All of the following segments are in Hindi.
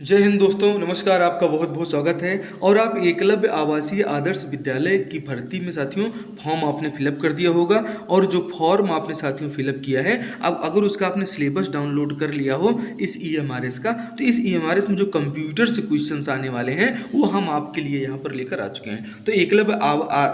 जय हिंद दोस्तों, नमस्कार। आपका बहुत बहुत स्वागत है। और आप एकलव्य आवासीय आदर्श विद्यालय की भर्ती में साथियों फॉर्म आपने फिलअप कर दिया होगा। और जो फॉर्म आपने साथियों फिलअप किया है, अब अगर उसका आपने सिलेबस डाउनलोड कर लिया हो इस ईएमआरएस का, तो इस ईएमआरएस में जो कंप्यूटर से क्वेश्चंस आने वाले हैं वो हम आपके लिए यहाँ पर लेकर आ चुके हैं। तो एकलव्य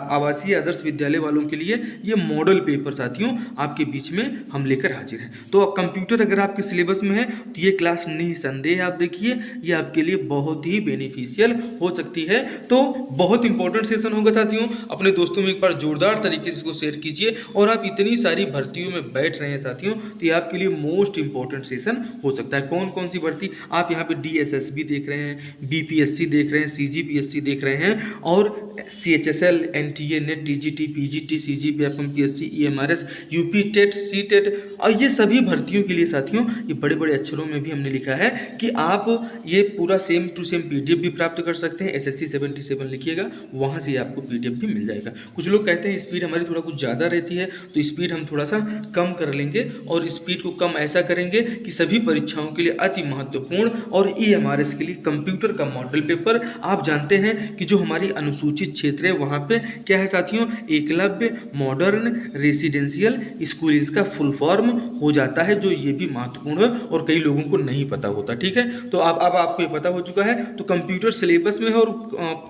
आवासीय आदर्श विद्यालय वालों के लिए ये मॉडल पेपर साथियों आपके बीच में हम लेकर हाजिर हैं। तो कंप्यूटर अगर आपके सिलेबस में है तो ये क्लास निसंदेह आप देखिए, ये आपके लिए बहुत ही बेनिफिशियल हो सकती है। तो बहुत इंपॉर्टेंट सेशन होगा साथियों, अपने दोस्तों में एक बार जोरदार तरीके से इसको शेयर कीजिए। और आप इतनी सारी भर्तियों में बैठ रहे हैं साथियों, तो ये आपके लिए मोस्ट इंपॉर्टेंट सेशन हो सकता है। कौन कौन सी भर्ती आप यहाँ पे डीएसएसबी देख रहे हैं, बीपीएससी देख रहे हैं, सीजीपीएससी देख रहे हैं, और CHSL, NTA, NET, TGT, PGT, CGP, FMPSC, EMRS, UP TET, C TET, और ये सभी भर्तियों के लिए साथियों ये बड़े बड़े अक्षरों में भी हमने लिखा है कि आप ये पूरा सेम टू सेम पीडीएफ भी प्राप्त कर सकते हैं। एसएससी 77 लिखिएगा, वहाँ से आपको पीडीएफ भी मिल जाएगा। कुछ लोग कहते हैं स्पीड हमारी थोड़ा कुछ ज़्यादा रहती है, तो स्पीड हम थोड़ा सा कम कर लेंगे। और स्पीड को कम ऐसा करेंगे कि सभी परीक्षाओं के लिए अति महत्वपूर्ण और ईएमआरएस के लिए कंप्यूटर का मॉडल पेपर, आप जानते हैं कि जो हमारी अनुसूचित क्षेत्र है वहाँ पे क्या है साथियों, एकलव्य मॉडर्न रेसिडेंशियल स्कूल इसका फुल फॉर्म हो जाता है, जो ये भी महत्वपूर्ण है और कई लोगों को नहीं पता होता। ठीक है, तो अब आपको ये पता हो चुका है। तो कंप्यूटर सिलेबस में है और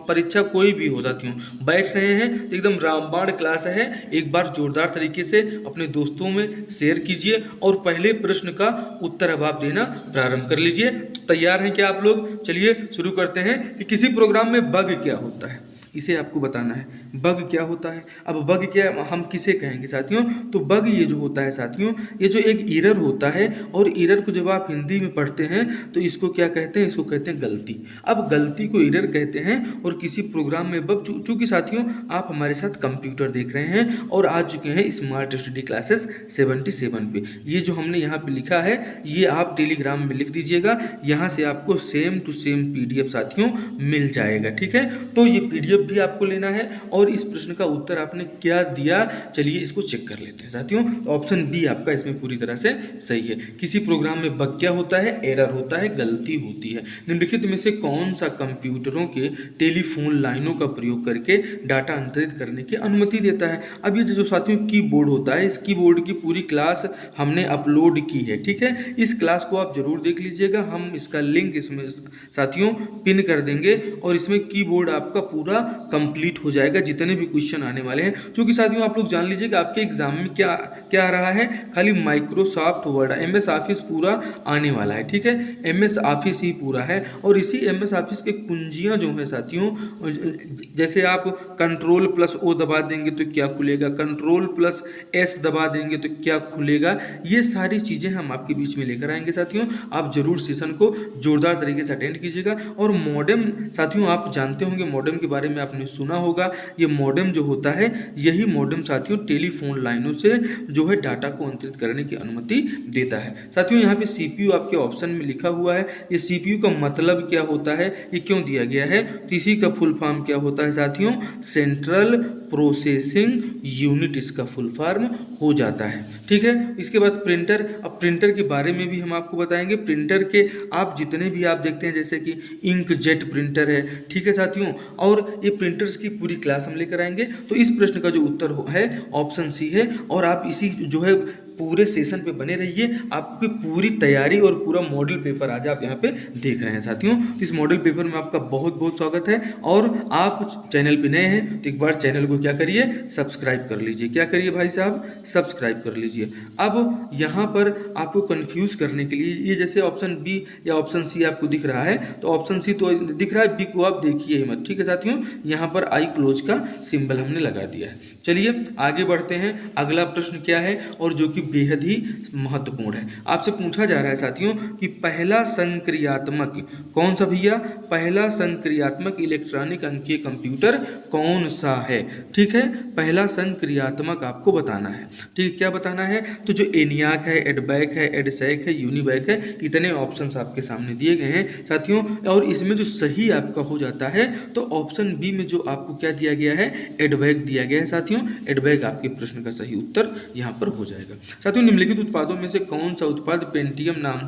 परीक्षा कोई भी हो जाती हूँ बैठ रहे हैं तो एकदम रामबाण क्लास है। एक बार जोरदार तरीके से अपने दोस्तों में शेयर कीजिए और पहले प्रश्न का उत्तर अब आप देना प्रारंभ कर लीजिए। तो तैयार हैं क्या आप लोग? चलिए शुरू करते हैं कि किसी प्रोग्राम में बग क्या होता है, इसे आपको बताना है। बग क्या होता है? अब बग क्या हम किसे कहेंगे साथियों? तो बग ये जो होता है साथियों, ये जो एक एरर होता है, और एरर को जब आप हिंदी में पढ़ते हैं तो इसको क्या कहते हैं? इसको कहते हैं गलती। अब गलती को एरर कहते हैं। और किसी प्रोग्राम में बग, चूँकि साथियों आप हमारे साथ कंप्यूटर देख रहे हैं और आ चुके हैं स्मार्ट स्टडी क्लासेस 77 पे, ये जो हमने यहाँ पे लिखा है ये आप टेलीग्राम में लिख दीजिएगा। यहाँ से आपको सेम टू सेम पीडीएफ साथियों मिल जाएगा। ठीक है, तो ये पीडीएफ भी आपको लेना है। और इस प्रश्न का उत्तर आपने क्या दिया, चलिए इसको चेक कर लेते हैं साथियों। ऑप्शन बी आपका इसमें पूरी तरह से सही है। किसी प्रोग्राम में बग क्या होता है? एरर होता है, गलती होती है। निम्नलिखित में से कौन सा कंप्यूटरों के टेलीफोन लाइनों का प्रयोग करके डाटा अंतरित करने की अनुमति देता है? अब ये जो साथियों कीबोर्ड होता है, इस कीबोर्ड की पूरी क्लास हमने अपलोड की है। ठीक है, इस क्लास को आप जरूर देख लीजिएगा, हम इसका लिंक इसमें साथियों पिन कर देंगे। और इसमें कीबोर्ड आपका पूरा कंप्लीट हो जाएगा, जितने भी क्वेश्चन आने वाले हैं। क्योंकि साथियों आप लोग जान लीजिएगा आपके एग्जाम में क्या क्या आ रहा है, खाली माइक्रोसॉफ्ट वर्ड, एमएस ऑफिस पूरा आने वाला है। ठीक है, एमएस ऑफिस ही पूरा है। और इसी एमएस ऑफिस के कुंजियां जो है साथियों, जैसे आप कंट्रोल प्लस ओ दबा देंगे तो क्या खुलेगा, कंट्रोल प्लस एस दबा देंगे तो क्या खुलेगा, ये सारी चीज़ें हम आपके बीच में लेकर आएंगे साथियों। आप जरूर सेशन को जोरदार तरीके से अटेंड कीजिएगा। और मॉडेम साथियों आप जानते होंगे, मॉडेम के बारे में आपने सुना होगा। ये मॉडेम जो होता है, यही मॉडेम साथियों टेलीफोन लाइनों से जो है डाटा को अंतरित करने की अनुमति देता है। साथियों यहाँ पे सीपीयू आपके ऑप्शन में लिखा हुआ है। ये सीपीयू का मतलब क्या होता है, ये क्यों दिया गया है, तो इसी का फुल फॉर्म क्या होता है साथियों, सेंट्रल प्रोसेसिंग यूनिट इसका फुल फॉर्म हो जाता है। ठीक है, इसके बाद प्रिंटर। अब प्रिंटर के बारे में भी हम आपको बताएंगे। प्रिंटर के आप जितने भी आप देखते हैं, जैसे कि इंक जेट प्रिंटर है, ठीक है साथियों, और ये प्रिंटर्स की पूरी क्लास हम लेकर आएंगे। तो इस प्रश्न का जो उत्तर है ऑप्शन सी है। और आप इसी जो है पूरे सेशन पे बने रहिए, आपकी पूरी तैयारी और पूरा मॉडल पेपर आज आप यहाँ पे देख रहे हैं साथियों। तो इस मॉडल पेपर में आपका बहुत बहुत स्वागत है। और आप चैनल पे नए हैं तो एक बार चैनल को क्या करिए, सब्सक्राइब कर लीजिए। क्या करिए भाई साहब, सब्सक्राइब कर लीजिए। अब यहाँ पर आपको कंफ्यूज करने के लिए, ये जैसे ऑप्शन बी या ऑप्शन सी आपको दिख रहा है, तो ऑप्शन सी तो दिख रहा है, बी को आप देखिए ही मत। ठीक है साथियों, यहाँ पर आई क्लोज का सिंबल हमने लगा दिया है। चलिए आगे बढ़ते हैं। अगला प्रश्न क्या है, और जो कि बेहद ही महत्वपूर्ण है। आपसे पूछा जा रहा है साथियों कि पहला संक्रियात्मक कौन सा भैया, पहला संक्रियात्मक इलेक्ट्रॉनिक अंकीय कंप्यूटर कौन सा है? ठीक है, पहला संक्रियात्मक आपको बताना है। ठीक है, क्या बताना है? तो जो एनियाक है, एडबैक है, एडसैक है, यूनिवैक है, इतने ऑप्शंस आपके सामने दिए गए हैं साथियों। और इसमें जो सही आपका हो जाता है, तो ऑप्शन बी में जो आपको क्या दिया गया है, एडबैक दिया गया है साथियों। एडबैक आपके प्रश्न का सही उत्तर यहाँ पर हो जाएगा। साथियों निम्नलिखित उत्पादों में से कौन सा उत्पाद पेंटियम नाम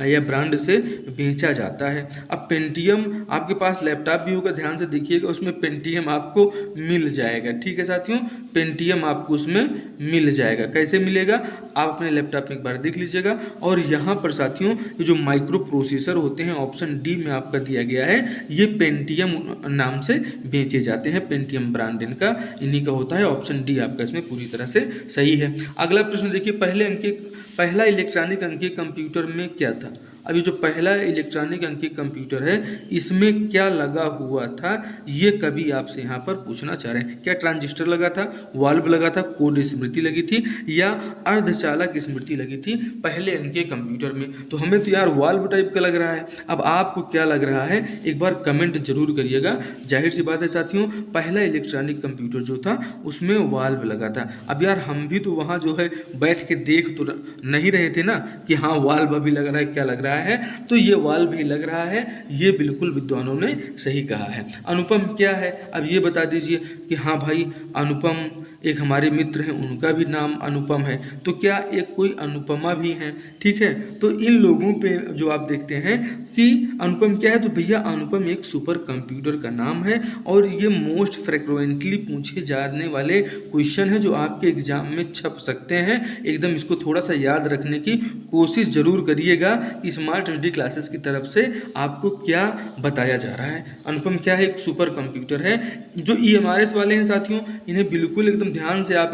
या ब्रांड से बेचा जाता है। अब पेंटियम, आपके पास लैपटॉप भी होगा, ध्यान से देखिएगा, उसमें पेंटियम आपको मिल जाएगा। ठीक है साथियों, पेंटियम आपको उसमें मिल जाएगा। कैसे मिलेगा आप अपने लैपटॉप में एक बार देख लीजिएगा। और यहाँ पर साथियों ये जो माइक्रो प्रोसेसर होते हैं ऑप्शन डी में आपका दिया गया है, ये पेंटियम नाम से बेचे जाते हैं। पेंटियम ब्रांड इनका इन्हीं का होता है। ऑप्शन डी आपका इसमें पूरी तरह से सही है। अगला प्रश्न देखिए, पहला इलेक्ट्रॉनिक अंकीय कंप्यूटर में क्या था। अभी जो पहला इलेक्ट्रॉनिक अंकीय कंप्यूटर है इसमें क्या लगा हुआ था, ये कभी आपसे यहाँ पर पूछना चाह रहे हैं। क्या ट्रांजिस्टर लगा था, वाल्व लगा था, कोड स्मृति लगी थी या अर्धचालक स्मृति लगी थी पहले अंकीय कंप्यूटर में। तो हमें तो यार वाल्व टाइप का लग रहा है। अब आपको क्या लग रहा है एक बार कमेंट जरूर करिएगा। जाहिर सी बात है साथियों, पहला इलेक्ट्रॉनिक कंप्यूटर जो था उसमें वाल्व लगा था। अब यार हम भी तो वहाँ जो है बैठ के देख तो नहीं रहे थे ना कि हाँ वाल्व अभी लग रहा है, क्या लग रहा है, तो ये वाल्व ही लग रहा है। ये बिल्कुल विद्वानों ने सही कहा है। अनुपम क्या है, अब ये बता दीजिए कि हाँ भाई अनुपम एक हमारे मित्र हैं, उनका भी नाम अनुपम है, तो क्या एक कोई अनुपमा भी हैं। ठीक है, तो इन लोगों पे जो आप देखते हैं कि अनुपम क्या है, तो भैया अनुपम एक सुपर कंप्यूटर का नाम है और ये मोस्ट फ्रिक्वेंटली पूछे जाने वाले क्वेश्चन है जो आपके एग्जाम में छप सकते हैं। एकदम इसको थोड़ा सा याद रखने की कोशिश जरूर करिएगा। स्मार्ट स्टडी क्लासेस की तरफ से आपको क्या बताया जा रहा है। अनुपम क्या है, एक सुपर कंप्यूटर है। जो EMRS वाले हैं साथियों, इन्हें बिल्कुल एकदम ध्यान से आप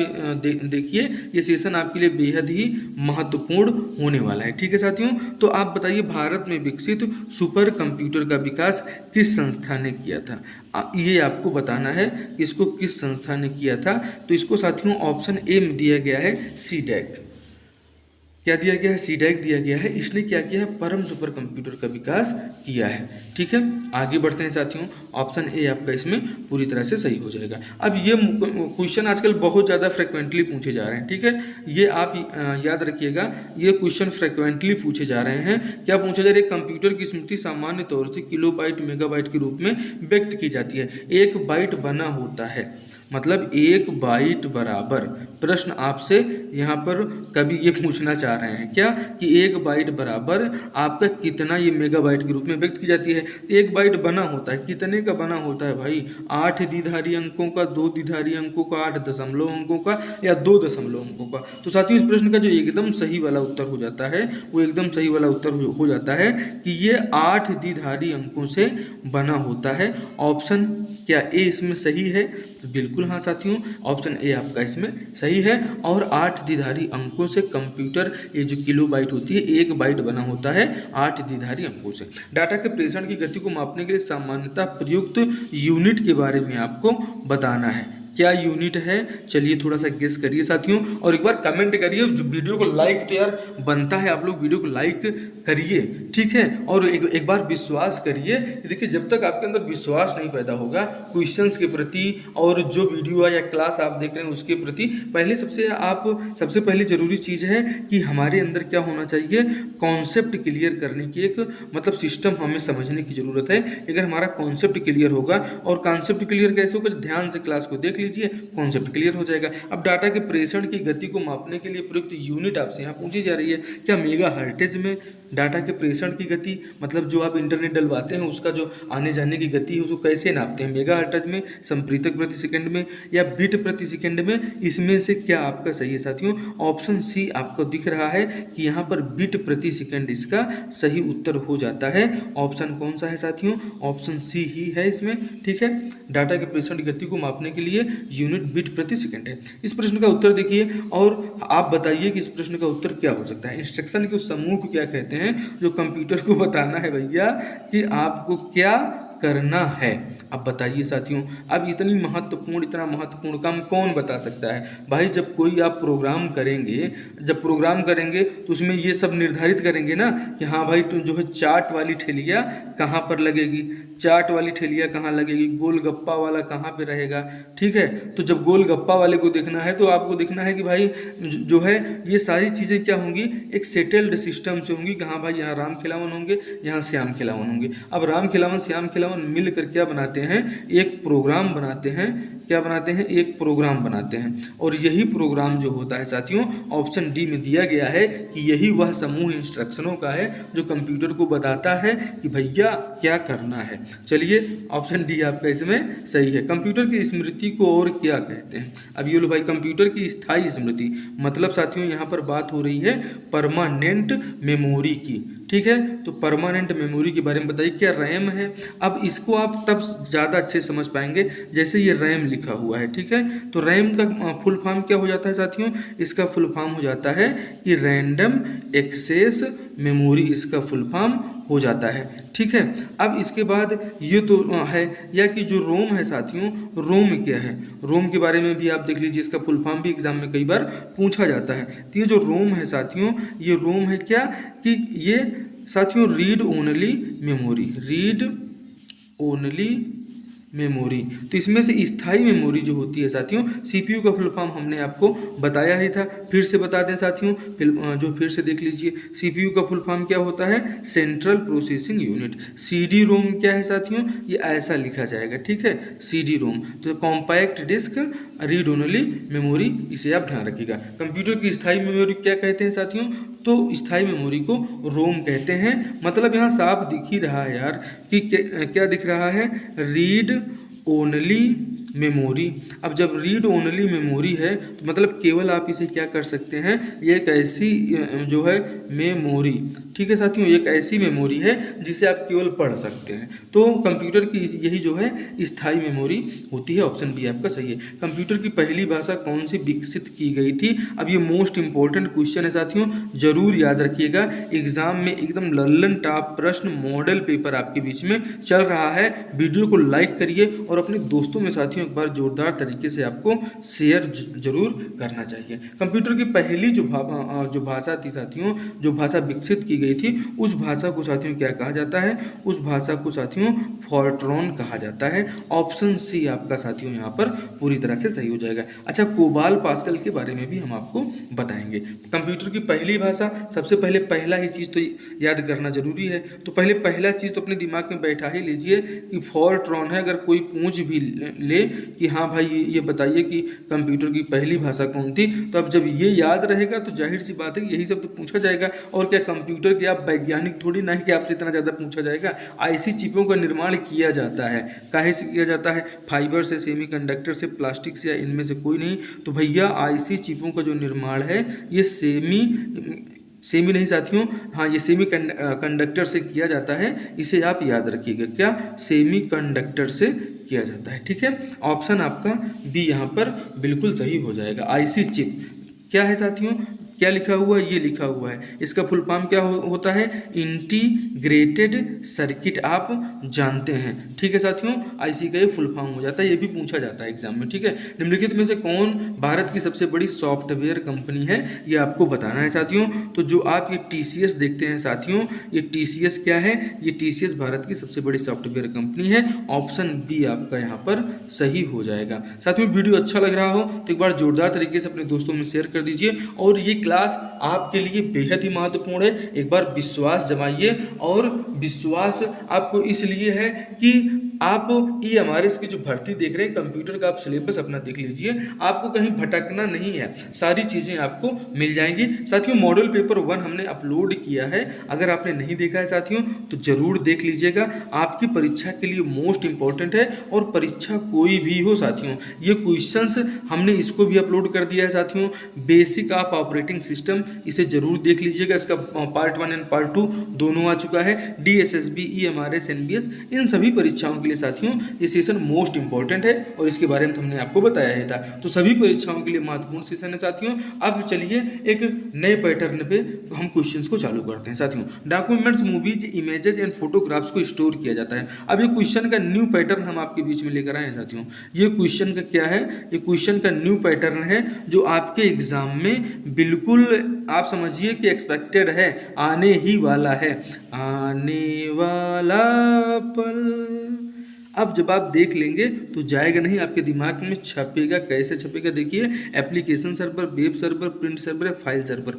देखिए, ये सेशन आपके लिए बेहद ही महत्वपूर्ण होने वाला है। ठीक है साथियों, तो आप बताइए भारत में विकसित सुपर कंप्यूटर का विकास किस संस्था ने किया था। ये आपको बताना है कि इसको किस संस्था ने किया था। तो इसको साथियों ऑप्शन ए में दिया गया है सीडैक। क्या दिया गया है, सीडैक दिया गया है। इसने क्या किया है, परम सुपर कंप्यूटर का विकास किया है। ठीक है, आगे बढ़ते हैं साथियों, ऑप्शन ए आपका इसमें पूरी तरह से सही हो जाएगा। अब ये क्वेश्चन आजकल बहुत ज़्यादा फ्रिक्वेंटली पूछे जा रहे हैं। ठीक है, ये आप याद रखिएगा, ये क्वेश्चन फ्रिक्वेंटली पूछे जा रहे हैं। क्या पूछा जा रहा है, कंप्यूटर की स्मृति सामान्य तौर से किलोबाइट मेगाबाइट के रूप में व्यक्त की जाती है। एक बाइट बना होता है, मतलब एक बाइट बराबर, प्रश्न आपसे यहाँ पर कभी ये पूछना चाह रहे हैं क्या कि एक बाइट बराबर आपका कितना ये मेगाबाइट के रूप में व्यक्त की जाती है। तो एक बाइट बना होता है, कितने का बना होता है भाई, 8 द्विधारी अंकों का, 2 द्विधारी अंकों का, 8 दशमलव अंकों का या 2 दशमलव अंकों का। तो साथियों इस प्रश्न का जो एकदम सही वाला उत्तर हो जाता है वो एकदम सही वाला उत्तर हो जाता है कि ये 8 द्विधारी अंकों से बना होता है। ऑप्शन क्या ए इसमें सही है, तो बिल्कुल हाँ साथियों, ऑप्शन ए आपका इसमें सही है। और 8 द्विधारी अंकों से कंप्यूटर, ये जो किलोबाइट होती है, एक बाइट बना होता है 8 द्विधारी अंकों से। डाटा के प्रेषण की गति को मापने के लिए सामान्यतः प्रयुक्त यूनिट के बारे में आपको बताना है। क्या यूनिट है, चलिए थोड़ा सा गेस करिए साथियों, और एक बार कमेंट करिए। जो वीडियो को लाइक तो यार बनता है, आप लोग वीडियो को लाइक करिए। ठीक है, और एक बार विश्वास करिए। देखिए जब तक आपके अंदर विश्वास नहीं पैदा होगा क्वेश्चंस के प्रति और जो वीडियो या क्लास आप देख रहे हैं उसके प्रति, सबसे पहली जरूरी चीज़ है कि हमारे अंदर क्या होना चाहिए, कॉन्सेप्ट क्लियर करने की एक मतलब सिस्टम हमें समझने की ज़रूरत है। अगर हमारा कॉन्सेप्ट क्लियर होगा, और कॉन्सेप्ट क्लियर कैसे होगा, ध्यान से क्लास को देख लीजिए, कॉन्सेप्ट क्लियर हो जाएगा। अब डाटा के प्रेषण की गति को मापने के लिए प्रयुक्त यूनिट आपसे यहाँ पूछी जा रही है। क्या मेगा हर्टेज में डाटा के प्रेषण की गति, मतलब जो आप इंटरनेट डलवाते हैं उसका जो आने जाने की गति है उसको कैसे नापते हैं, मेगा हर्टेज में, संप्रीतक प्रति सेकंड में या बिट प्रति सेकंड में, इसमें से क्या आपका सही है साथियों। ऑप्शन सी आपको दिख रहा है कि यहाँ पर बिट प्रति सेकंड इसका सही उत्तर हो जाता है। ऑप्शन कौन सा है साथियों, ऑप्शन सी ही है इसमें। ठीक है, डाटा के प्रेषण की गति को मापने के लिए यूनिट बिट प्रति सेकंड है। इस प्रश्न का उत्तर देखिए और आप बताइए कि इस प्रश्न का उत्तर क्या हो सकता है। इंस्ट्रक्शन के उस समूह को क्या कहते हैं जो कंप्यूटर को बताना है भैया कि आपको क्या करना है। अब बताइए साथियों, अब इतना महत्वपूर्ण काम कौन बता सकता है भाई। जब कोई आप प्रोग्राम करेंगे तो उसमें ये सब निर्धारित करेंगे ना कि हाँ भाई तुम जो है चाट वाली ठेलिया कहाँ पर लगेगी, चाट वाली ठेलिया कहाँ लगेगी, गोलगप्पा वाला कहाँ पे रहेगा। ठीक है, तो जब गोलगप्पा वाले को देखना है तो आपको देखना है कि भाई जो है ये सारी चीज़ें क्या होंगी, एक सेटल्ड सिस्टम से होंगी कि हाँ भाई यहाँ राम खिलावन होंगे, यहाँ श्याम खिलावन होंगे। अब राम खिलावन श्याम खिलावन 11 मिलकर क्या बनाते हैं, एक प्रोग्राम बनाते हैं। क्या बनाते हैं, एक प्रोग्राम बनाते हैं। और यही प्रोग्राम जो होता है साथियों, ऑप्शन डी में दिया गया है कि यही वह समूह इंस्ट्रक्शनों का है जो कंप्यूटर को बताता है कि भैया क्या करना है। चलिए, ऑप्शन डी आपका इसमें सही है। कंप्यूटर की स्मृति को और क्या कहते हैं? अब ये लो भाई, कंप्यूटर की स्थायी स्मृति मतलब साथियों यहाँ पर बात हो रही है परमानेंट मेमोरी की। ठीक है, तो परमानेंट मेमोरी के बारे में बताइए, क्या रैम है। अब इसको आप तब ज़्यादा अच्छे समझ पाएंगे जैसे ये रैम लिखा हुआ है। ठीक है, तो रैम का फुल फॉर्म क्या हो जाता है साथियों, इसका फुल फॉर्म हो जाता है कि रैंडम एक्सेस मेमोरी, इसका फुल फॉर्म हो जाता है। ठीक है, अब इसके बाद ये तो है, या कि जो रोम है साथियों, रोम क्या है, रोम के बारे में भी आप देख लीजिए, इसका फुल फॉर्म भी एग्जाम में कई बार पूछा जाता है। तो ये जो रोम है साथियों, ये रोम है क्या कि ये साथियों read only memory, read only memory. तो इसमें से स्थायी मेमोरी जो होती है साथियों, सीपीयू का फुल फॉर्म हमने आपको बताया ही था, फिर से बता दें साथियों, फिर से देख लीजिए, सीपीयू का फुल फॉर्म क्या होता है, central processing unit. CD ROM क्या है साथियों, ये ऐसा लिखा जाएगा। ठीक है, सीडी रोम, तो compact disc read only memory, इसे आप ध्यान रखिएगा। कंप्यूटर की स्थायी मेमोरी क्या कहते हैं साथियों, तो स्थायी मेमोरी को रोम कहते हैं। मतलब यहाँ साफ दिख ही रहा है यार कि क्या दिख रहा है, रीड ओनली मेमोरी। अब जब रीड ओनली मेमोरी है तो मतलब केवल आप इसे क्या कर सकते हैं, ये एक ऐसी जो है मेमोरी, ठीक है साथियों, एक ऐसी मेमोरी है जिसे आप केवल पढ़ सकते हैं। तो कंप्यूटर की यही जो है स्थायी मेमोरी होती है। ऑप्शन बी आपका सही है। कंप्यूटर की पहली भाषा कौन सी विकसित की गई थी? अब ये मोस्ट इंपॉर्टेंट क्वेश्चन है साथियों, जरूर याद रखिएगा। एग्जाम में एकदम लल्लन टॉप प्रश्न मॉडल पेपर आपके बीच में चल रहा है। वीडियो को लाइक करिए और अपने दोस्तों में साथियों एक बार जोरदार तरीके से आपको शेयर जरूर करना चाहिए। कंप्यूटर की पहली जो भाषा थी साथियों, जो भाषा विकसित की गई थी, उस भाषा को साथियों क्या कहा जाता है? उस भाषा को साथियों फॉर्ट्रॉन कहा जाता है। ऑप्शन सी आपका साथियों यहाँ पर पूरी तरह से सही हो जाएगा। अच्छा, कोबाल पास्कल के बारे में भी हम आपको बताएंगे। कंप्यूटर की पहली भाषा, सबसे पहले पहला ही चीज़ तो याद करना जरूरी है। तो पहले पहला चीज़ तो अपने दिमाग में बैठा ही लीजिए कि फॉर्ट्रॉन है। अगर कोई पूछ भी ले कि हाँ भाई ये बताइए कि कंप्यूटर की पहली भाषा कौन थी, तो अब जब ये याद रहेगा तो जाहिर सी बात है कि यही सब तो पूछा जाएगा। और क्या कंप्यूटर के आप वैज्ञानिक थोड़ी ना है कि आपसे इतना ज़्यादा पूछा जाएगा। आईसी चिपों का निर्माण किया जाता है, काहे से किया जाता है? फाइबर से, सेमीकंडक्टर से, प्लास्टिक से, या इनमें से कोई नहीं। तो भैया आईसी चिपों का जो निर्माण है ये सेमी नहीं साथियों, हाँ ये सेमी कंडक्टर से किया जाता है। इसे आप याद रखिएगा, क्या? सेमी कंडक्टर से किया जाता है। ठीक है, ऑप्शन आपका बी यहाँ पर बिल्कुल सही हो जाएगा। आईसी चिप क्या है साथियों, क्या लिखा हुआ है? ये लिखा हुआ है। इसका फुल फॉर्म क्या होता है? इंटीग्रेटेड सर्किट, आप जानते हैं। ठीक है साथियों, आईसी का ये फुल फॉर्म हो जाता है, ये भी पूछा जाता है एग्जाम में। ठीक है, निम्नलिखित में से कौन भारत की सबसे बड़ी सॉफ्टवेयर कंपनी है, ये आपको बताना है साथियों। तो जो आप ये टीसीएस देखते हैं साथियों, ये टीसीएस क्या है? ये टीसीएस भारत की सबसे बड़ी सॉफ्टवेयर कंपनी है। ऑप्शन बी आपका यहाँ पर सही हो जाएगा। साथियों, वीडियो अच्छा लग रहा हो तो एक बार जोरदार तरीके से अपने दोस्तों में शेयर कर दीजिए। और ये क्लास आपके लिए बेहद ही महत्वपूर्ण है। एक बार विश्वास जमाइए, और विश्वास आपको इसलिए है कि आप ये हमारे इसकी जो भर्ती देख रहे हैं, कंप्यूटर का आप सिलेबस अपना देख लीजिए, आपको कहीं भटकना नहीं है, सारी चीज़ें आपको मिल जाएंगी। साथियों, मॉडल पेपर 1 हमने अपलोड किया है, अगर आपने नहीं देखा है साथियों तो जरूर देख लीजिएगा। आपकी परीक्षा के लिए मोस्ट इंपॉर्टेंट है, और परीक्षा कोई भी हो साथियों, ये क्वेश्चंस हमने इसको भी अपलोड कर दिया है साथियों। बेसिक ऑफ ऑपरेटिंग सिस्टम, इसे जरूर देख लीजिएगा। इसका पार्ट 1 एंड पार्ट 2 दोनों आ चुका है। DSSB, EMRS, NBS, इन सभी परीक्षाओं के लिए साथियों ये सेशन मोस्ट इंपॉर्टेंट है, और इसके बारे में हमने आपको बताया ही था। तो सभी परीक्षाओं के लिए महत्वपूर्ण सेशन है साथियों। अब चलिए एक नए पैटर्न पे हम क्वेश्चंस को चालू करते हैं साथियों। Documents, movies, images and photographs को स्टोर किया जाता है। अब ये क्वेश्चन का न्यू पैटर्न हम आपके बीच में लेकर आए हैं साथियों। ये क्वेश्चन का क्या है? ये क्वेश्चन का न्यू पैटर्न है जो आपके एग्जाम में बिल्कुल आप समझिए कि एक्सपेक्टेड है, आने ही वाला है, आने वाला पल। अब जब आप देख लेंगे तो जाएगा नहीं, आपके दिमाग में छपेगा। कैसे छपेगा? देखिए, application server, web server, print server, file server.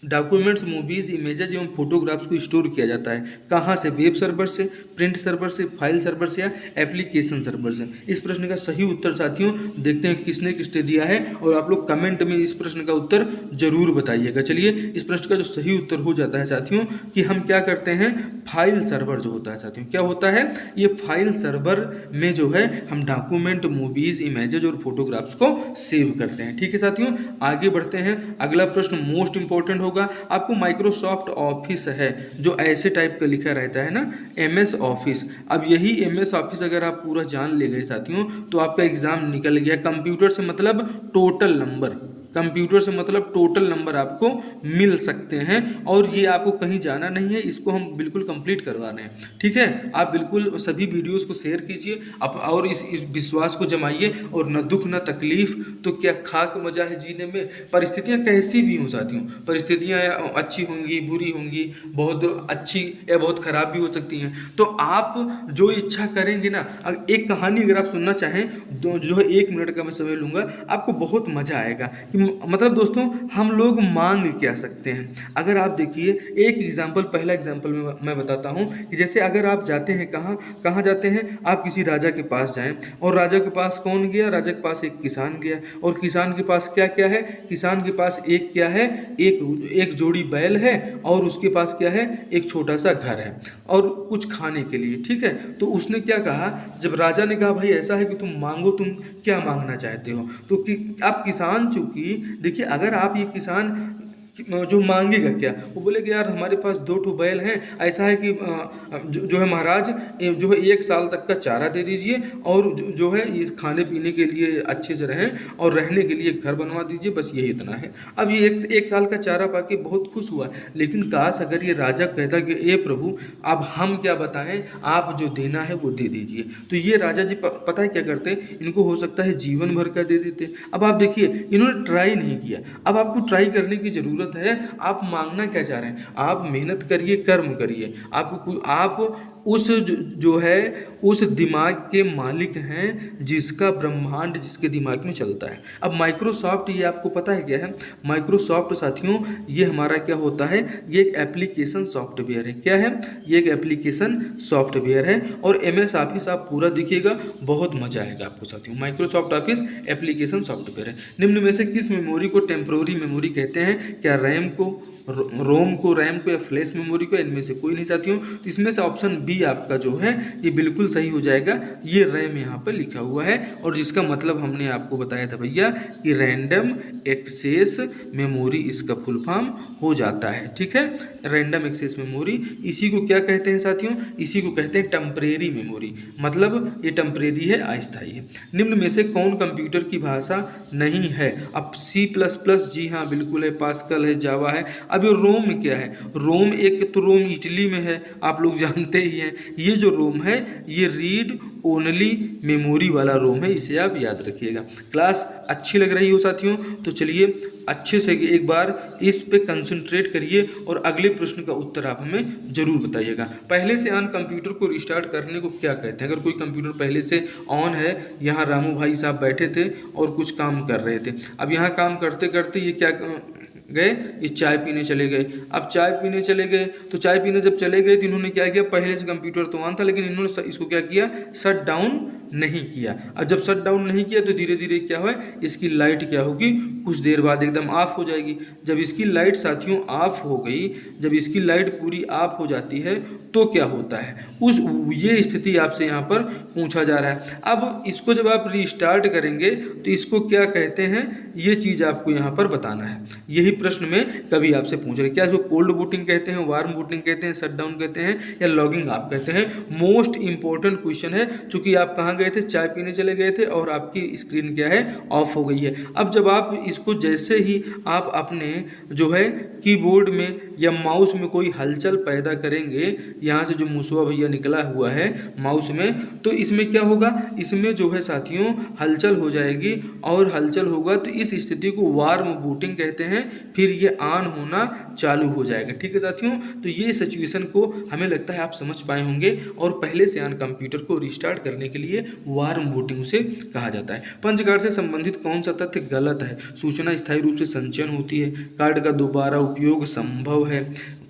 Documents, movies, images एवं फोटोग्राफ्स को स्टोर किया जाता है कहाँ से? वेब सर्वर से, प्रिंट सर्वर से, फाइल सर्वर से या एप्लीकेशन सर्वर से? इस प्रश्न का सही उत्तर साथियों देखते हैं किसने किसने दिया है, और आप लोग कमेंट में इस प्रश्न का उत्तर जरूर बताइएगा। चलिए, इस प्रश्न का जो सही उत्तर हो जाता है साथियों कि हम क्या करते हैं, फाइल सर्वर जो होता है साथियों, क्या होता है ये फाइल सर्वर में जो है हम डॉक्यूमेंट, मूवीज़, इमेजेज और फोटोग्राफ्स को सेव करते हैं। ठीक है साथियों, आगे बढ़ते हैं। अगला प्रश्न मोस्ट इंपॉर्टेंट होगा आपको। माइक्रोसॉफ्ट ऑफिस है जो ऐसे टाइप का लिखा रहता है ना, एमएस ऑफिस। अब यही एमएस ऑफिस अगर आप पूरा जान ले गए साथियों तो आपका एग्जाम निकल गया। कंप्यूटर से मतलब टोटल नंबर, कंप्यूटर से मतलब टोटल नंबर आपको मिल सकते हैं, और ये आपको कहीं जाना नहीं है, इसको हम बिल्कुल कंप्लीट करवा रहे हैं। ठीक है, आप बिल्कुल सभी वीडियोस को शेयर कीजिए आप, और इस विश्वास को जमाइए, और न दुख न तकलीफ तो क्या खाक मजा है जीने में। परिस्थितियाँ कैसी भी हों साथियों, परिस्थितियाँ अच्छी होंगी, बुरी होंगी, बहुत अच्छी या बहुत ख़राब भी हो सकती हैं, तो आप जो इच्छा करेंगे ना, एक कहानी अगर आप सुनना चाहें जो है 1 मिनट का मैं समय लूँगा, आपको बहुत मज़ा आएगा कि मतलब दोस्तों हम लोग मांग क्या सकते हैं। अगर आप देखिए एक एग्जाम्पल, पहला एग्जाम्पल मैं बताता हूँ कि जैसे अगर आप जाते हैं कहाँ जाते हैं, आप किसी राजा के पास जाएं, और राजा के पास कौन गया, राजा के पास एक किसान गया, और किसान के पास क्या क्या है, किसान के पास एक क्या है, एक जोड़ी बैल है, और उसके पास क्या है, एक छोटा सा घर है और कुछ खाने के लिए। ठीक है, तो उसने क्या कहा, जब राजा ने कहा भाई ऐसा है कि तुम मांगो, तुम क्या मांगना चाहते हो, तो कि आप किसान, चूंकि देखिए अगर आप ये किसान जो मांगेगा क्या, वो बोलेगा यार हमारे पास 2 ठो बैल हैं, ऐसा है कि जो है महाराज जो है 1 साल तक का चारा दे दीजिए, और जो है इस खाने पीने के लिए अच्छे से रहें, और रहने के लिए घर बनवा दीजिए, बस यही इतना है। अब ये एक साल का चारा पाके बहुत खुश हुआ, लेकिन काश अगर ये राजा कहता कि ए प्रभु अब हम क्या बताएं, आप जो देना है वो दे दीजिए, तो ये राजा जी पता है क्या करते, इनको हो सकता है जीवन भर का दे देते। अब आप देखिए इन्होंने ट्राई नहीं किया, अब आपको ट्राई करने की ज़रूरत है। आप मांगना क्या चाह रहे हैं, आप मेहनत करिए, कर्म करिए, आप उस जो है उस दिमाग के मालिक हैं जिसका ब्रह्मांड जिसके दिमाग में चलता है। अब माइक्रोसॉफ्ट, ये आपको पता है क्या है, माइक्रोसॉफ्ट साथियों ये हमारा क्या होता है, ये एक एप्लीकेशन सॉफ्टवेयर है। क्या है, ये एक एप्लीकेशन सॉफ्टवेयर है, और एमएस ऑफिस आप पूरा देखिएगा, बहुत मजा आएगा आपको साथियों। माइक्रोसॉफ्ट ऑफिस एप्लीकेशन सॉफ्टवेयर है। निम्न में से किस मेमोरी को टेम्पोररी मेमोरी कहते हैं? क्या रैम को, रोम को, रैम को, या फ्लैश मेमोरी को? इनमें से कोई नहीं साथियों, तो इसमें से ऑप्शन बी आपका जो है ये बिल्कुल सही हो जाएगा। ये रैम यहाँ पर लिखा हुआ है, और जिसका मतलब हमने आपको बताया था भैया कि रैंडम एक्सेस मेमोरी इसका फुल फॉर्म हो जाता है। ठीक है, रैंडम एक्सेस मेमोरी, इसी को क्या कहते हैं साथियों, इसी को कहते हैं टेम्परेरी मेमोरी, मतलब ये टेम्परेरी है, अस्थायी है। निम्न में से कौन कंप्यूटर की भाषा नहीं है? अब C++, जी हाँ बिल्कुल है, पास्कल है, जावा है। अब ये रोम क्या है, रोम एक तो रोम इटली में है, आप लोग जानते ही हैं। ये जो रोम है ये रीड ओनली मेमोरी वाला रोम है, इसे आप याद रखिएगा। क्लास अच्छी लग रही हो साथियों, तो चलिए अच्छे से एक बार इस पे कंसंट्रेट करिए, और अगले प्रश्न का उत्तर आप हमें जरूर बताइएगा। पहले से ऑन कंप्यूटर को रिस्टार्ट करने को क्या कहते हैं? अगर कोई कंप्यूटर पहले से ऑन है, यहाँ रामू भाई साहब बैठे थे और कुछ काम कर रहे थे, अब यहाँ काम करते करते ये क्या गए, ये चाय पीने चले गए। अब चाय पीने चले गए, तो चाय पीने जब चले गए तो इन्होंने क्या किया, पहले से कंप्यूटर तो ऑन था, लेकिन इन्होंने इसको क्या किया, शट डाउन नहीं किया। अब जब शट डाउन नहीं किया तो धीरे धीरे क्या हुआ, इसकी लाइट क्या होगी, कुछ देर बाद एकदम ऑफ हो जाएगी। जब इसकी लाइट साथियों ऑफ हो गई, जब इसकी लाइट पूरी ऑफ हो जाती है तो क्या होता है, ये स्थिति आपसे यहाँ पर पूछा जा रहा है। अब इसको जब आप रिस्टार्ट करेंगे तो इसको क्या कहते हैं, ये चीज़ आपको यहाँ पर बताना है। यही प्रश्न में कभी आपसे पूछ रहे, क्या इसको कोल्ड बूटिंग कहते हैं, वार्म बूटिंग कहते हैं, शट डाउन कहते हैं, या लॉगिंग आप कहते हैं? मोस्ट इंपॉर्टेंट क्वेश्चन है, क्योंकि आप कहाँ गए थे, चाय पीने चले गए थे, और आपकी स्क्रीन क्या है, ऑफ हो गई है। अब जब आप इसको जैसे ही आप अपने जो है कीबोर्ड में या माउस में कोई हलचल पैदा करेंगे, यहाँ से जो मूसवा भैया निकला हुआ है माउस में, तो इसमें क्या होगा, इसमें जो है साथियों हलचल हो जाएगी, और हलचल होगा तो इस स्थिति को वार्म बूटिंग कहते हैं। फिर ये ऑन होना चालू हो जाएगा। ठीक है साथियों, तो ये सिचुएशन को हमें लगता है आप समझ पाए होंगे। और पहले से ऑन कंप्यूटर को रिस्टार्ट करने के लिए वार्म बूटिंग उसे कहा जाता है। पंच कार्ड से संबंधित कौन सा तथ्य गलत है? सूचना स्थायी रूप से संचयन होती है, कार्ड का दोबारा उपयोग संभव है,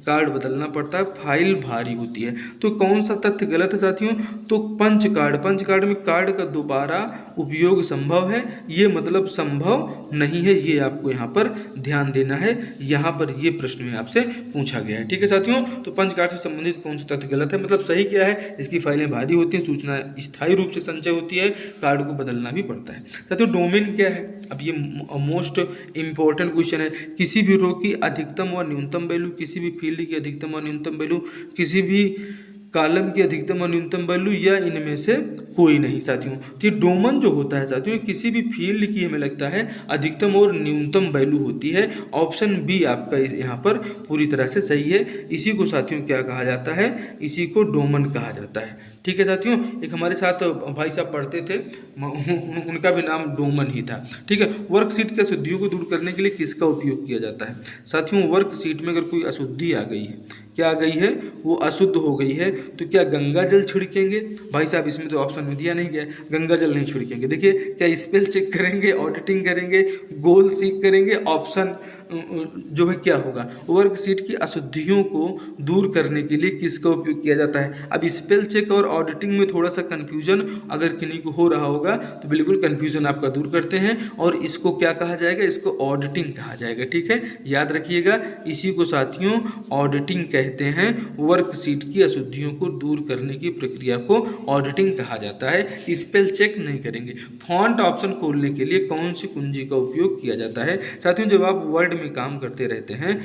कार्ड बदलना पड़ता है, फाइल भारी होती है। तो कौन सा तथ्य गलत है साथियों? तो पंच कार्ड में कार्ड का दोबारा उपयोग संभव है, ये मतलब संभव नहीं है, ये आपको यहाँ पर ध्यान देना है। यहाँ पर ये प्रश्न में आपसे पूछा गया है। ठीक है साथियों, तो पंच कार्ड से संबंधित कौन सा तथ्य गलत है, मतलब सही क्या है? इसकी फाइलें भारी होती हैं, सूचना स्थायी रूप से संचय होती है, कार्ड को बदलना भी पड़ता है। साथियों डोमेन क्या है? अब ये मोस्ट इंपॉर्टेंट क्वेश्चन है। किसी भी रो की अधिकतम और न्यूनतम वैल्यू, किसी भी फील्ड की अधिकतम और न्यूनतम वैल्यू, किसी भी कॉलम की अधिकतम और न्यूनतम वैल्यू, या इनमें से कोई नहीं साथियों। तो ये डोमेन जो होता है साथियों, किसी भी फील्ड की हमें लगता है अधिकतम और न्यूनतम वैल्यू होती है। ऑप्शन बी आपका यहाँ पर पूरी तरह से सही है। इसी को साथियों क्या कहा जाता है? इसी को डोमेन कहा जाता है। ठीक है साथियों, एक हमारे साथ भाई साहब पढ़ते थे, उनका भी नाम डोमन ही था। ठीक है, वर्कशीट के अशुद्धियों को दूर करने के लिए किसका उपयोग किया जाता है? साथियों वर्कशीट में अगर कोई अशुद्धि आ गई है, क्या आ गई है? वो अशुद्ध हो गई है, तो क्या गंगा जल छिड़केंगे? भाई साहब इसमें तो ऑप्शन में दिया नहीं गया, गंगा जल नहीं छिड़केंगे। देखिए, क्या स्पेल चेक करेंगे, ऑडिटिंग करेंगे, गोल सीख करेंगे? ऑप्शन जो है क्या होगा? वर्कशीट की अशुद्धियों को दूर करने के लिए किसका उपयोग किया जाता है? अब स्पेल चेक और ऑडिटिंग में थोड़ा सा कन्फ्यूजन अगर किन्हीं को हो रहा होगा तो बिल्कुल कन्फ्यूजन आपका दूर करते हैं, और इसको क्या कहा जाएगा? इसको ऑडिटिंग कहा जाएगा। ठीक है, याद रखिएगा, इसी को साथियों ऑडिटिंग कहते हैं। वर्कशीट की अशुद्धियों को दूर करने की प्रक्रिया को ऑडिटिंग कहा जाता है। स्पेल चेक नहीं करेंगे। फॉन्ट ऑप्शन खोलने के लिए कौन सी कुंजी का उपयोग किया जाता है? साथियों जब आप वर्ड में काम करते रहते हैं,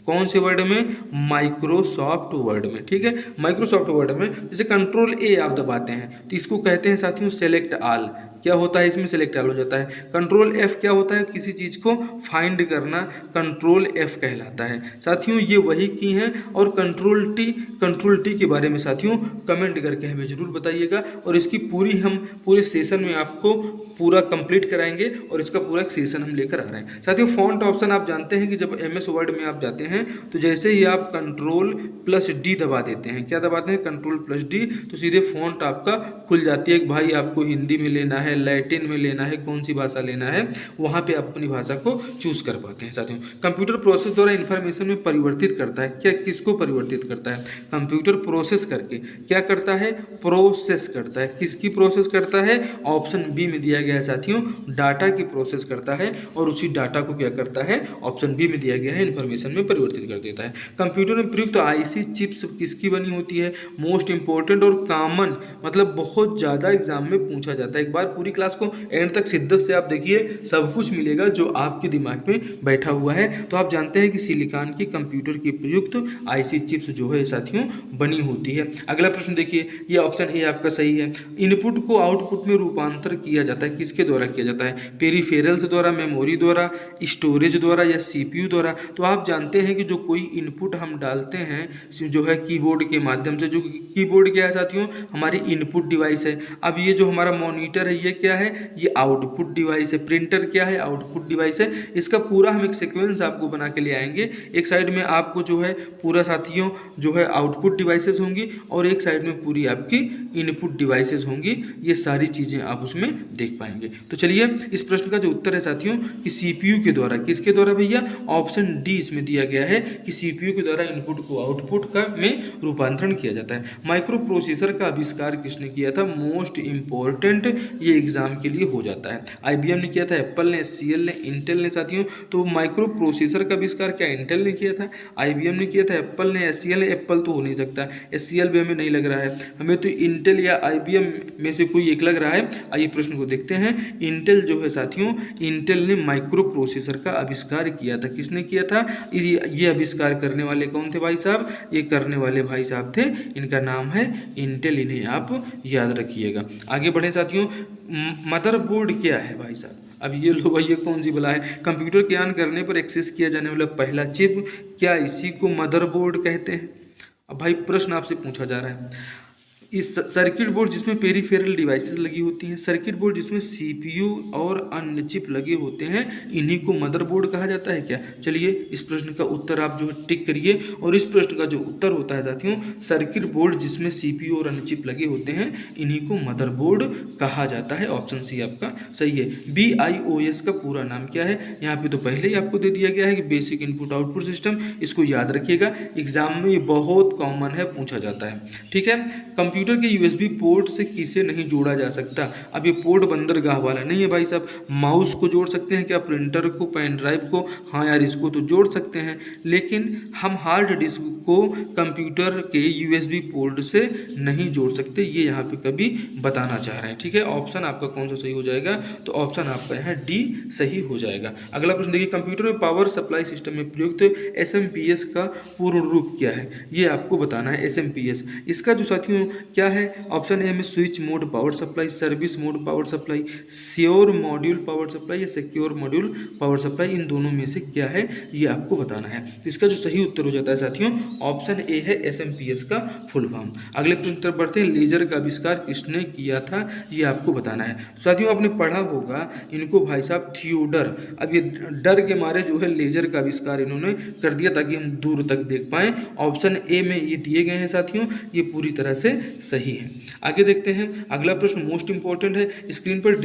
कौन से वर्ड में? माइक्रोसॉफ्ट वर्ड में। ठीक है, माइक्रोसॉफ्ट वर्ड में जैसे कंट्रोल ए आप दबाते हैं तो इसको कहते हैं साथियों सेलेक्ट ऑल। क्या होता है? इसमें सेलेक्ट ऑल हो जाता है। कंट्रोल एफ क्या होता है? किसी चीज़ को फाइंड करना, कंट्रोल एफ कहलाता है। साथियों ये वही की हैं। और कंट्रोल टी के बारे में साथियों कमेंट करके हमें ज़रूर बताइएगा, और इसकी पूरी हम पूरे सेशन में आपको पूरा कंप्लीट कराएंगे, और इसका पूरा एक सेशन हम लेकर आ रहे हैं। साथियों फॉन्ट ऑप्शन आप जानते हैं कि जब MS वर्ड में आप जाते हैं तो जैसे ही आप कंट्रोल+D दबा देते हैं, क्या दबाते हैं? कंट्रोल+D, तो सीधे फॉन्ट आपका खुल जाती है। भाई आपको हिंदी में लेना है, लैटिन में लेना है, कौन सी भाषा लेना है, वहाँ पे आप अपनी भाषा को चूज कर पाते हैं। साथियों कंप्यूटर प्रोसेस द्वारा इंफॉर्मेशन में परिवर्तित करता है, क्या किसको परिवर्तित करता है? कंप्यूटर प्रोसेस करके क्या करता है? प्रोसेस करता है। किसकी प्रोसेस करता है? ऑप्शन बी में दिया गया है साथियों, डाटा की प्रोसेस करता है, और उसी डाटा को क्या करता है? ऑप्शन बी में दिया गया है, इंफॉर्मेशन में परिवर्तित कर देता है। कंप्यूटर में प्रयुक्त IC चिप्स किसकी बनी होती है? मोस्ट इंपॉर्टेंट और कॉमन, मतलब बहुत ज़्यादा एग्जाम में पूछा जाता है। एक बार पूरी क्लास को एंड तक शिद्दत से आप देखिए, सब कुछ मिलेगा जो आपके दिमाग में बैठा हुआ है। तो आप जानते हैं कि सिलिकॉन की कंप्यूटर की प्रयुक्त IC चिप्स जो है साथियों बनी होती है। अगला प्रश्न देखिए, ये ऑप्शन ए आपका सही है। इनपुट को आउटपुट में रूपांतर किया जाता है, किसके द्वारा किया जाता है? पेरिफेरल्स द्वारा, मेमोरी द्वारा, स्टोरेज द्वारा, या CPU द्वारा? तो आप जानते हैं कि जो कोई इनपुट हम डालते हैं जो है कीबोर्ड के माध्यम से, जो कीबोर्ड क्या है साथियों? हमारी इनपुट डिवाइस है। अब ये जो हमारा मॉनिटर है ये क्या है? ये आउटपुट डिवाइस है। प्रिंटर क्या है? आउटपुट डिवाइस है। इसका पूरा हम एक सीक्वेंस आपको बना के ले आएंगे। एक साइड में आपको जो है पूरा साथियों जो है आउटपुट डिवाइसेस होंगी, और एक साइड में पूरी आपकी इनपुट डिवाइसेस होंगी। ये सारी चीज़ें आप उसमें देख पाएंगे। तो चलिए इस प्रश्न का जो उत्तर है साथियों कि CPU के द्वारा। किसके द्वारा भैया? ऑप्शन डी इसमें दिया गया है कि CPU के द्वारा इनपुट को आउटपुट का में रूपांतरण किया जाता है। माइक्रो प्रोसेसर का आविष्कार किसने किया था? मोस्ट इंपॉर्टेंट, ये एग्जाम के लिए हो जाता है। IBM ने किया था, एप्पल ने, SCL ने, इंटेल ने। साथियों तो माइक्रो प्रोसेसर का आविष्कार क्या इंटेल ने किया था? IBM ने किया था, एप्पल ने, SCL ने? एप्पल तो हो नहीं सकता, SCL भी हमें नहीं लग रहा है, हमें तो इंटेल या IBM में से कोई एक लग रहा है। आइए प्रश्न को देखते हैं। इंटेल जो है साथियों, इंटेल ने माइक्रो प्रोसेसर का आविष्कार किया था। किसने किया था? ये आविष्कार करने वाले कौन थे भाई साहब? ये करने वाले भाई साहब थे, इनका नाम है इंटेल, इन्हें आप याद रखिएगा। आगे बढ़े साथियों, मदरबोर्ड क्या है भाई साहब? अब ये लो भाई, ये कौन सी बला है? कंप्यूटर के ऑन करने पर एक्सेस किया जाने वाला पहला चिप, क्या इसी को मदरबोर्ड कहते हैं? अब भाई प्रश्न आपसे पूछा जा रहा है, इस सर्किट बोर्ड जिसमें पेरीफेरल डिवाइसेस लगी होती हैं, सर्किट बोर्ड जिसमें सीपीयू और अन्य चिप लगे होते हैं, इन्हीं को मदरबोर्ड कहा जाता है क्या? चलिए इस प्रश्न का उत्तर आप जो है टिक करिए। और इस प्रश्न का जो उत्तर होता है साथियों, सर्किट बोर्ड जिसमें सीपीयू और अन्य चिप लगे होते हैं, इन्हीं को मदरबोर्ड कहा जाता है। ऑप्शन सी आपका सही है। BIOS का पूरा नाम क्या है? यहाँ पे तो पहले ही आपको दे दिया गया है कि बेसिक इनपुट आउटपुट सिस्टम। इसको याद रखिएगा, एग्जाम में ये बहुत कॉमन है, पूछा जाता है। ठीक है। कंप्यूटर के USB पोर्ट से किसे नहीं जोड़ा जा सकता? अब ये पोर्ट बंदरगाह वाला नहीं है भाई साहब। माउस को जोड़ सकते हैं क्या? प्रिंटर को, पेन ड्राइव को? हाँ यार, इसको तो जोड़ सकते हैं, लेकिन हम हार्ड डिस्क को कंप्यूटर के USB पोर्ट से नहीं जोड़ सकते, ये यहाँ पे कभी बताना चाह रहे हैं। ठीक है। ऑप्शन आपका कौन सा सही हो जाएगा? तो ऑप्शन आपका यहाँ D सही हो जाएगा। अगला प्रश्न देखिए, कंप्यूटर में पावर सप्लाई सिस्टम में प्रयुक्त SMPS का पूर्ण रूप क्या है? ये आपको बताना है। SMPS इसका जो साथियों क्या है? ऑप्शन ए में switch mode power supply, service mode power supply, sure module power supply या सिक्योर मॉड्यूल पावर सप्लाई, इन दोनों में से क्या है ये आपको बताना है। तो इसका जो सही उत्तर हो जाता है साथियों, ऑप्शन ए है SMPS का फुल फॉर्म। अगले प्रश्न की तरफ बढ़ते हैं, लेजर का आविष्कार किसने किया था? ये आपको बताना है। तो साथियों आपने पढ़ा होगा इनको भाई साहब थियोडर। अब ये डर के मारे जो है लेजर का आविष्कार इन्होंने कर दिया ताकि हम दूर तक देख पाएं। ऑप्शन ए में ये दिए गए हैं साथियों, ये पूरी तरह से सही है। आगे देखते हैं अगला प्रश्न, मोस्ट इंपॉर्टेंट है, स्क्रीन पर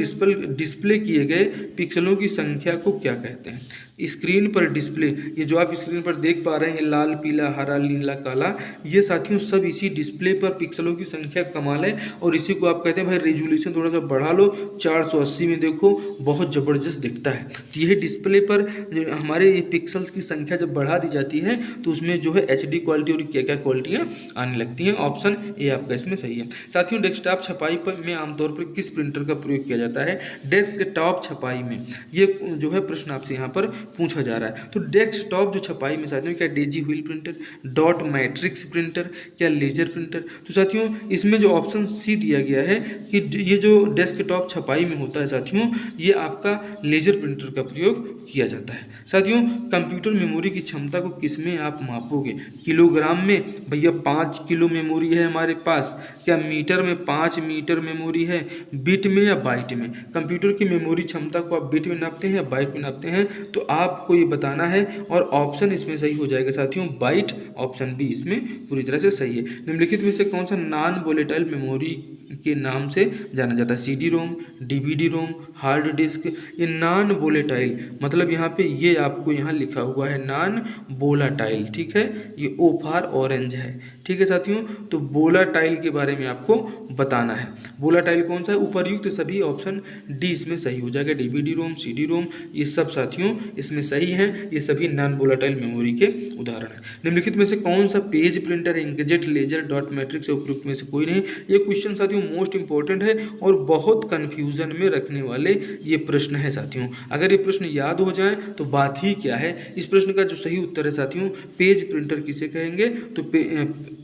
डिस्प्ले किए गए पिक्सलों की संख्या को क्या कहते हैं? स्क्रीन पर डिस्प्ले, ये जो आप स्क्रीन पर देख पा रहे हैं, ये लाल पीला हरा नीला काला, ये साथियों सब इसी डिस्प्ले पर पिक्सलों की संख्या कमाल है। और इसी को आप कहते हैं भाई रेजोल्यूशन थोड़ा सा बढ़ा लो, 480 में देखो बहुत ज़बरदस्त दिखता है। तो यही डिस्प्ले पर हमारे ये पिक्सल्स की संख्या जब बढ़ा दी जाती है तो उसमें जो है HD क्वालिटी और क्या क्या क्वालिटियाँ आने लगती हैं। ऑप्शन ए आपका इसमें सही है। साथियों डेस्कटॉप छपाई पर में आमतौर पर किस प्रिंटर का प्रयोग किया जाता है? डेस्कटॉप छपाई में, ये जो है प्रश्न आपसे यहाँ पर पूछा जा रहा है। तो डेस्कटॉप जो छपाई में साथियों, क्या Daisy wheel printer, dot matrix printer, क्या लेजर प्रिंटर? तो साथियों इसमें जो ऑप्शन सी दिया गया है कि ये जो डेस्कटॉप छपाई में होता है साथियों, ये आपका लेजर प्रिंटर का प्रयोग किया जाता है। साथियों कंप्यूटर मेमोरी की क्षमता को किस में आप मापोगे? किलोग्राम में? भैया 5 किलो मेमोरी है हमारे पास। क्या मीटर में? 5 मीटर मेमोरी है। बिट में या बाइट में? कंप्यूटर की मेमोरी क्षमता को आप बिट में नापते हैं या बाइट में नापते हैं? तो आपको ये बताना है और ऑप्शन इसमें सही हो जाएगा साथियों, बाइट। ऑप्शन बी इसमें पूरी तरह से सही है। निम्नलिखित में से कौन सा नॉन वोलेटाइल मेमोरी के नाम से जाना जाता है? CD-ROM, DVD-ROM, hard disk? ये नॉन वोलेटाइल मतलब यहाँ पे ये आपको यहाँ लिखा हुआ है नॉन वोलाटाइल। ठीक है, ये O फॉर ऑरेंज है। ठीक है साथियों, तो वोलाटाइल के बारे में आपको बताना है। वोलाटाइल कौन सा है? उपर्युक्त सभी ऑप्शन डी इसमें सही हो जाएगा। DVD-ROM, CD-ROM ये सब साथियों इसमें सही हैं। ये सभी नॉन वोलाटाइल मेमोरी के उदाहरण हैं। निम्नलिखित में से कौन सा page printer inkjet laser dot matrix से उपयुक्त में से कोई नहीं? ये क्वेश्चन साथियों मोस्ट इंपॉर्टेंट है और बहुत कंफ्यूजन में रखने वाले ये प्रश्न है साथियों। अगर ये प्रश्न याद हो जाए तो बात ही क्या है। इस प्रश्न का जो सही उत्तर है साथियों, पेज प्रिंटर किसे कहेंगे? तो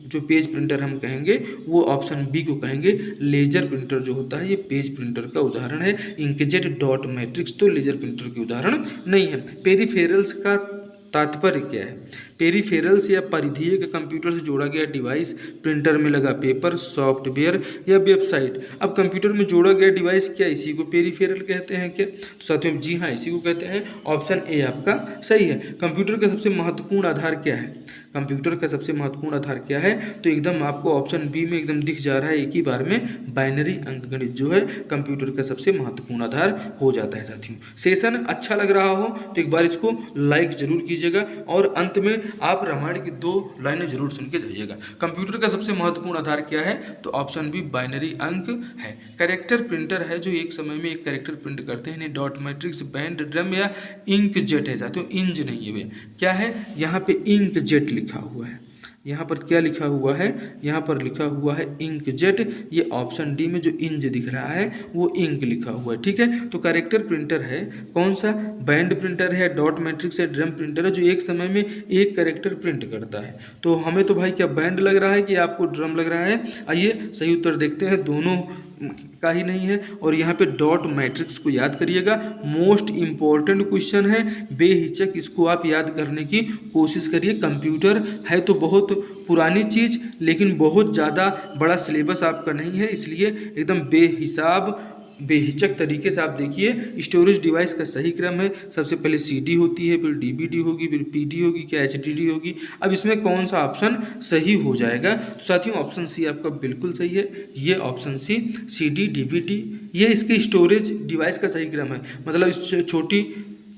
जो पेज प्रिंटर हम कहेंगे वो ऑप्शन बी को कहेंगे। लेजर प्रिंटर जो होता है ये पेज प्रिंटर का उदाहरण है। इंकजेट डॉट मैट्रिक्स तो लेजर प्रिंटर के उदाहरण नहीं है। पेरिफेरल्स का तात्पर्य क्या है? पेरिफेरल्स या परिधीय के कंप्यूटर से जोड़ा गया डिवाइस, प्रिंटर में लगा पेपर, सॉफ्टवेयर या वेबसाइट। अब कंप्यूटर में जोड़ा गया डिवाइस, क्या इसी को पेरिफेरल कहते हैं क्या? तो साथियों जी हाँ, इसी को कहते हैं। ऑप्शन ए आपका सही है। कंप्यूटर का सबसे महत्वपूर्ण आधार क्या है? कंप्यूटर का सबसे महत्वपूर्ण आधार क्या है? तो एकदम आपको ऑप्शन बी में एकदम दिख जा रहा है एक ही बार में, बाइनरी अंकगणित जो है कंप्यूटर का सबसे महत्वपूर्ण आधार हो जाता है साथियों। सेशन अच्छा लग रहा हो तो एक बार इसको लाइक जरूर कीजिएगा और अंत में आप रामायण की 2 लाइनें जरूर सुन के जाइएगा। कंप्यूटर का सबसे महत्वपूर्ण आधार क्या है? तो ऑप्शन बी बाइनरी अंक है। कैरेक्टर प्रिंटर है जो एक समय में एक कैरेक्टर प्रिंट करते हैं। डॉट मैट्रिक्स, बैंड ड्रम या इंकजेट है साथियों, इंज नहीं है वे। क्या है? यहाँ पे इंकजेट लिखा हुआ है। यहाँ पर क्या लिखा हुआ है? यहाँ पर लिखा हुआ है इंकजेट। ये ऑप्शन डी में जो इंज दिख रहा है वो इंक लिखा हुआ है। ठीक है, तो कैरेक्टर प्रिंटर है कौन सा? बैंड प्रिंटर है, डॉट मैट्रिक्स है, ड्रम प्रिंटर है जो एक समय में एक कैरेक्टर प्रिंट करता है। तो हमें तो भाई क्या बैंड लग रहा है कि आपको ड्रम लग रहा है? आइए सही उत्तर देखते हैं। दोनों का ही नहीं है। और यहाँ पे डॉट मैट्रिक्स को याद करिएगा, मोस्ट इम्पॉर्टेंट क्वेश्चन है, बेहिचक इसको आप याद करने की कोशिश करिए। कंप्यूटर है तो बहुत पुरानी चीज़, लेकिन बहुत ज़्यादा बड़ा सिलेबस आपका नहीं है, इसलिए एकदम बेहिचक तरीके से आप देखिए। स्टोरेज डिवाइस का सही क्रम है, सबसे पहले सीडी होती है, फिर डीवीडी होगी, फिर पीडी होगी, क्या एचडीडी होगी। अब इसमें कौन सा ऑप्शन सही हो जाएगा? तो साथियों ऑप्शन सी आपका बिल्कुल सही है, ये ऑप्शन सी, सीडी डीवीडी, ये इसके स्टोरेज डिवाइस का सही क्रम है। मतलब इससे छोटी,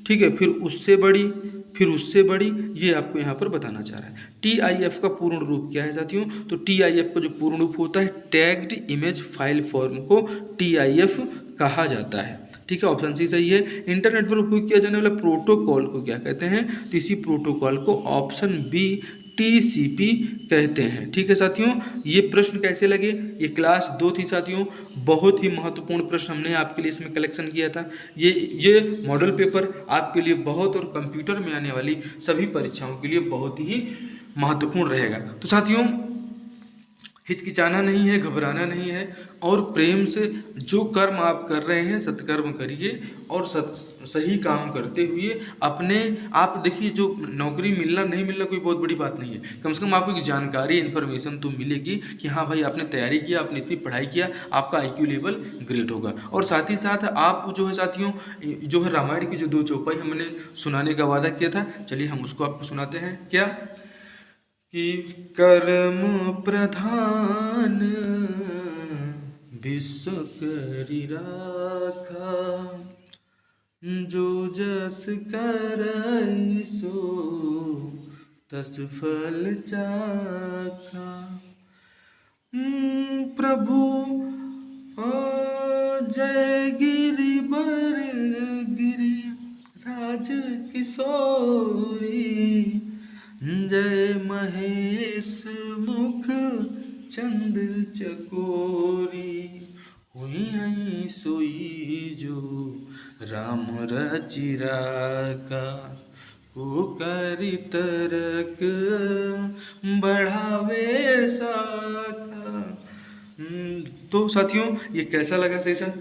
ठीक है, फिर उससे बड़ी, फिर उससे बड़ी, ये आपको यहाँ पर बताना चाह रहा है। TIF का पूर्ण रूप क्या है साथियों? तो TIF का जो पूर्ण रूप होता है, टैग्ड इमेज फाइल फॉर्म को TIF कहा जाता है। ठीक है, ऑप्शन सी सही है। इंटरनेट पर उपयोग किया जाने वाला प्रोटोकॉल को क्या कहते हैं? तो इसी प्रोटोकॉल को ऑप्शन बी TCP कहते हैं। ठीक है साथियों, ये प्रश्न कैसे लगे? ये क्लास 2 थी साथियों, बहुत ही महत्वपूर्ण प्रश्न हमने आपके लिए इसमें कलेक्शन किया था। ये मॉडल पेपर आपके लिए बहुत, और कंप्यूटर में आने वाली सभी परीक्षाओं के लिए बहुत ही महत्वपूर्ण रहेगा। तो साथियों हिचकिचाना नहीं है, घबराना नहीं है, और प्रेम से जो कर्म आप कर रहे हैं सत्कर्म करिए, और सही काम करते हुए अपने आप देखिए, जो नौकरी मिलना नहीं मिलना कोई बहुत बड़ी बात नहीं है, कम से कम आपको एक जानकारी, इन्फॉर्मेशन तो मिलेगी कि हाँ भाई आपने तैयारी किया, आपने इतनी पढ़ाई किया, आपका IQ लेवल ग्रेट होगा। और साथ ही साथ आप जो है साथियों, जो है रामायण की जो 2 चौपाई हमने सुनाने का वादा किया था, चलिए हम उसको आपको सुनाते हैं। क्या कि कर्म प्रधान विश्व करि राखा, जो जस करई सो तस फल चाखा। प्रभु जय गिरि बर गिरि राज किशोरी, जय महेश मुख चंद चकोरी, हुई हई सोई जो राम रचि राखा, को करि तरक बढ़ावे साखा। तो साथियों ये कैसा लगा सेशन?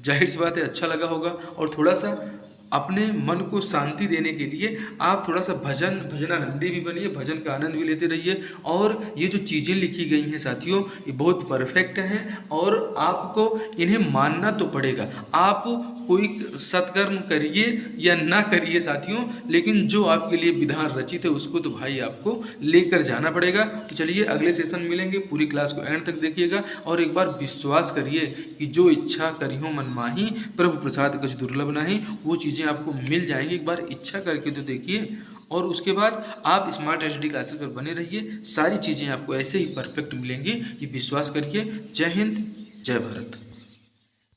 जाहिर सी बात है अच्छा लगा होगा। और थोड़ा सा अपने मन को शांति देने के लिए आप थोड़ा सा भजनानंदी भी बनिए, भजन का आनंद भी लेते रहिए। और ये जो चीज़ें लिखी गई हैं साथियों, ये बहुत परफेक्ट हैं, और आपको इन्हें मानना तो पड़ेगा। आप कोई सत्कर्म करिए या ना करिए साथियों, लेकिन जो आपके लिए विधान रचित है उसको तो भाई आपको लेकर जाना पड़ेगा। तो चलिए अगले सेशन मिलेंगे, पूरी क्लास को एंड तक देखिएगा, और एक बार विश्वास करिए कि जो इच्छा करियो मन माही, प्रभु प्रसाद कुछ दुर्लभ नहीं, वो चीज़ें आपको मिल जाएंगी। एक बार इच्छा करके तो देखिए, और उसके बाद आप स्मार्ट HD क्लासेस पर बने रहिए, सारी चीज़ें आपको ऐसे ही परफेक्ट मिलेंगी, ये विश्वास करिए। जय हिंद, जय भारत।